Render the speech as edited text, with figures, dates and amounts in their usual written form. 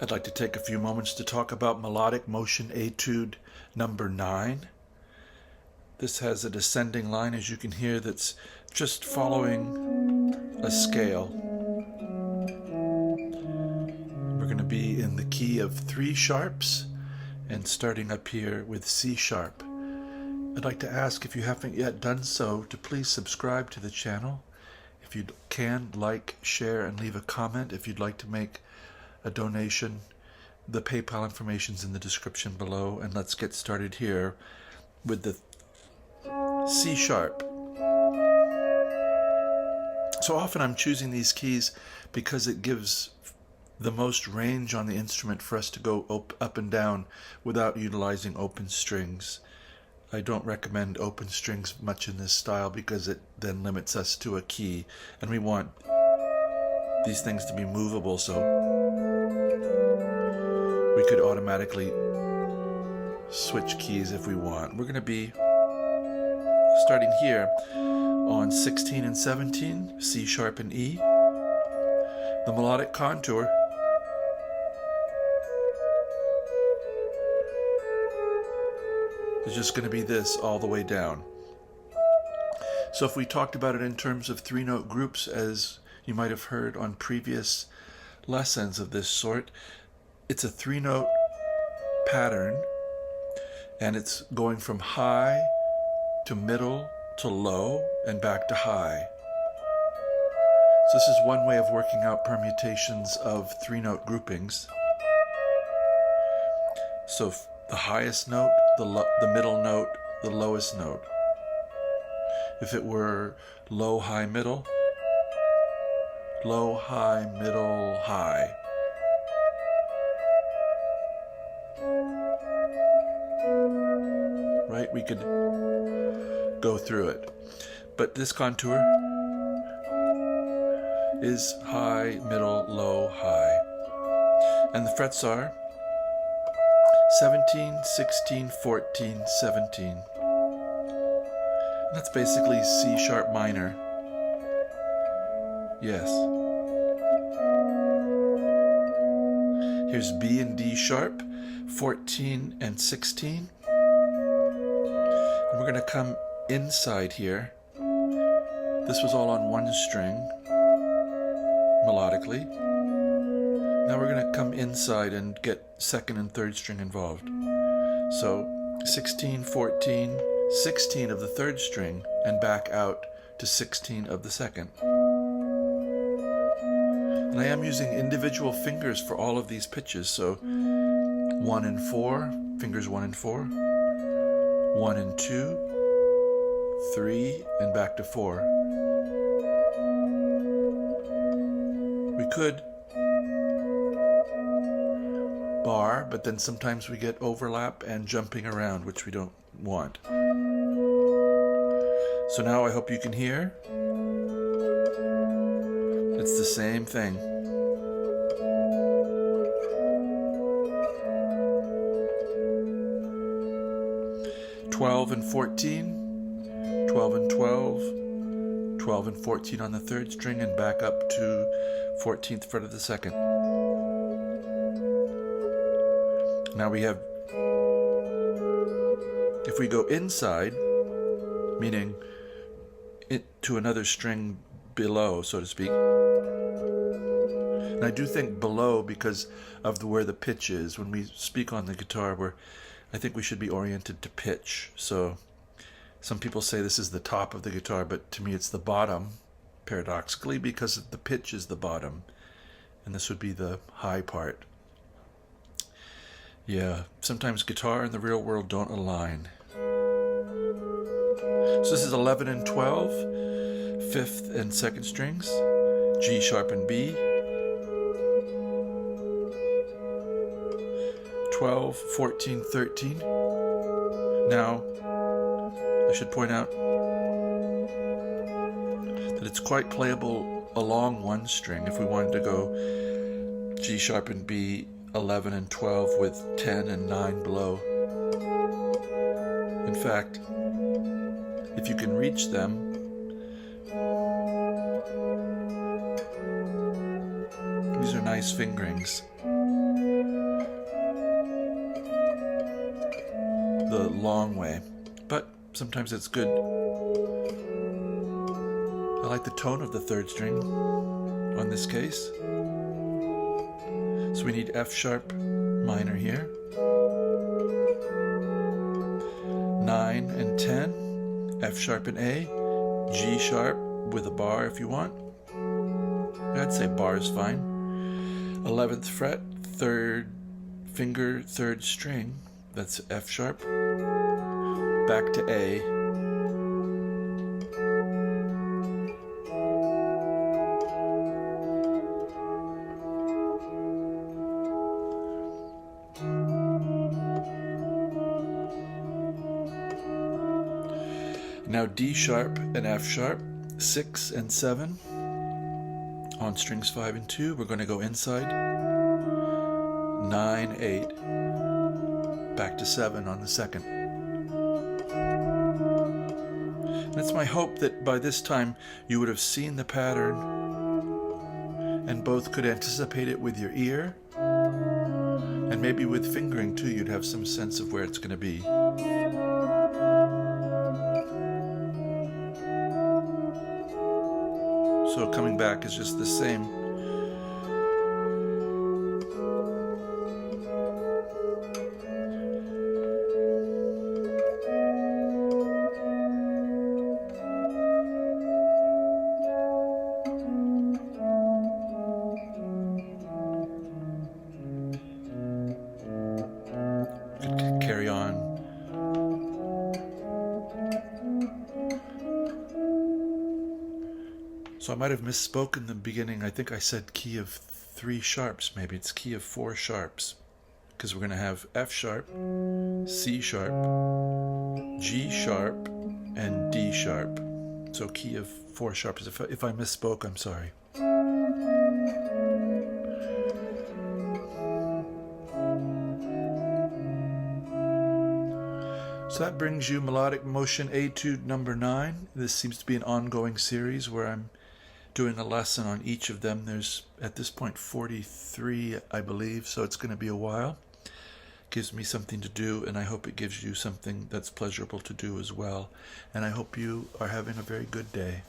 I'd like to take a few moments to talk about Melodic Motion Etude number 9. This has a descending line, as you can hear, that's just following a scale. We're going to be in the key of 3 sharps and starting up here with C sharp. I'd like to ask, if you haven't yet done so, to please subscribe to the channel. If you can, like, share, and leave a comment. If you'd like to make a donation, the PayPal information's in the description below. And let's get started here with the C sharp. So often I'm choosing these keys because it gives the most range on the instrument for us to go up and down without utilizing open strings. I don't recommend open strings much in this style because it then limits us to a key, and we want these things to be movable, so we could automatically switch keys if we want. We're going to be starting here on 16 and 17, C sharp and E. The melodic contour is just going to be this all the way down. So if we talked about it in terms of 3-note groups, as you might have heard on previous lessons of this sort, it's a 3-note pattern, and it's going from high to middle to low and back to high. So this is one way of working out permutations of 3-note groupings. So the highest note, the middle note, the lowest note. If it were low, high, middle, low, high, middle, high. Right? We could go through it. But this contour is high, middle, low, high. And the frets are 17, 16, 14, 17. And that's basically C sharp minor. Yes. Here's B and D sharp, 14 and 16. And we're going to come inside here. This was all on one string, melodically. Now we're going to come inside and get 2nd and 3rd string involved. So 16, 14, 16 of the 3rd string, and back out to 16 of the 2nd. And I am using individual fingers for all of these pitches, so 1 and 4, fingers 1 and 4, 1 and 2, 3, and back to 4. We could bar, but then sometimes we get overlap and jumping around, which we don't want. So now I hope you can hear. It's the same thing. "12 and 14, 12 and 12, 12 and 14 on the 3rd string, and back up to 14th fret of the 2nd. Now we have, if we go inside, meaning to another string below, so to speak. And I do think below because of where the pitch is. When we speak on the guitar, I think we should be oriented to pitch. So some people say this is the top of the guitar, but to me it's the bottom, paradoxically, because the pitch is the bottom. And this would be the high part. Yeah, sometimes guitar and the real world don't align. So this is 11 and 12, 5th and 2nd strings, G sharp and B, 12, 14, 13. Now, I should point out that it's quite playable along one string if we wanted to go G sharp and B, 11 and 12 with 10 and 9 below. In fact, if you can reach them, these are nice fingerings. long way, but sometimes it's good. I like the tone of the third string on this case. So we need F sharp minor here. 9 and 10, F sharp and A, G sharp with a bar if you want. I'd say bar is fine. 11th fret, third finger, third string, that's F sharp, back to A. Now D sharp and F sharp, 6 and 7 on strings 5 and 2. We're going to go inside. 9, 8, back to 7 on the second. And it's my hope that by this time you would have seen the pattern and both could anticipate it with your ear, and maybe with fingering too, you'd have some sense of where it's going to be. So coming back is just the same. Could carry on. So I might have misspoke in the beginning. I think I said key of 3 sharps. Maybe it's key of 4 sharps, because we're going to have F sharp, C sharp, G sharp, and D sharp. So key of 4 sharps. If I misspoke, I'm sorry. So that brings you Melodic Motion Etude number 9. This seems to be an ongoing series where I'm doing a lesson on each of them. There's, at this point, 43, I believe, so it's going to be a while. Gives me something to do, and I hope it gives you something that's pleasurable to do as well. And I hope you are having a very good day.